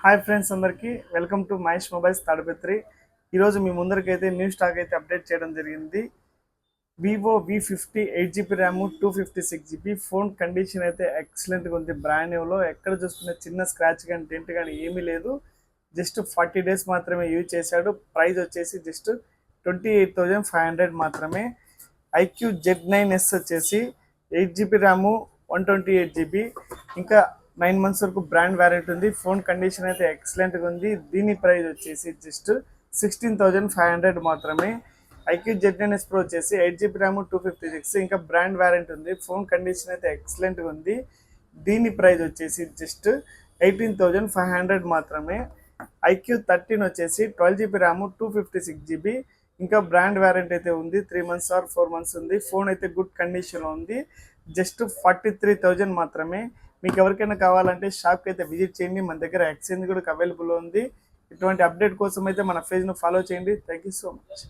Hi friends అందరికీ welcome to Mahesh mobiles Tadipatri. ఈరోజు మీ ముందరికైతే new stock అయితే అప్డేట్ చేయడం జరిగింది. Vivo V50 8GB RAM 256GB phone condition అయితే ఎక్సలెంట్గా ఉంది. బ్రాండ్ న్యూలో ఎక్కడ చూసుకున్న చిన్న స్క్రాచ్ కానీ డెంట్ కానీ ఏమీ లేదు. జస్ట్ 40 డేస్ మాత్రమే యూజ్ చేశాడు. ప్రైస్ వచ్చేసి జస్ట్ 28,500 మాత్రమే. IQ Z9S వచ్చేసి 8GB ర్యామ్ 128GB ఇంకా 9 months వరకు బ్రాండ్ వారంటీ ఉంది. ఫోన్ కండిషన్ అయితే ఎక్సలెంట్గా ఉంది. దీని ప్రైస్ వచ్చేసి జస్ట్ 16,500 మాత్రమే. IQ Z9S Pro వచ్చేసి 8GB ర్యామ్ 256 ఇంకా బ్రాండ్ వారంటీ ఉంది. ఫోన్ కండిషన్ అయితే ఎక్సలెంట్గా ఉంది. దీని ప్రైస్ వచ్చేసి జస్ట్ 18,500 మాత్రమే. IQ13 వచ్చేసి 12GB ర్యామ్ 256GB ఇంకా బ్రాండ్ వారంటీ అయితే ఉంది. 3 months ఆర్ 4 months ఉంది. ఫోన్ అయితే గుడ్ కండిషన్లో ఉంది. జస్ట్ 43,000 మాత్రమే. మీకు ఎవరికైనా కావాలంటే షాప్కి అయితే విజిట్ చేయండి. మన దగ్గర ఎక్స్చేంజ్ కూడా అవైలబుల్ ఉంది. ఇటువంటి అప్డేట్ కోసం అయితే మన పేజ్ను ఫాలో చేయండి. Thank you so much.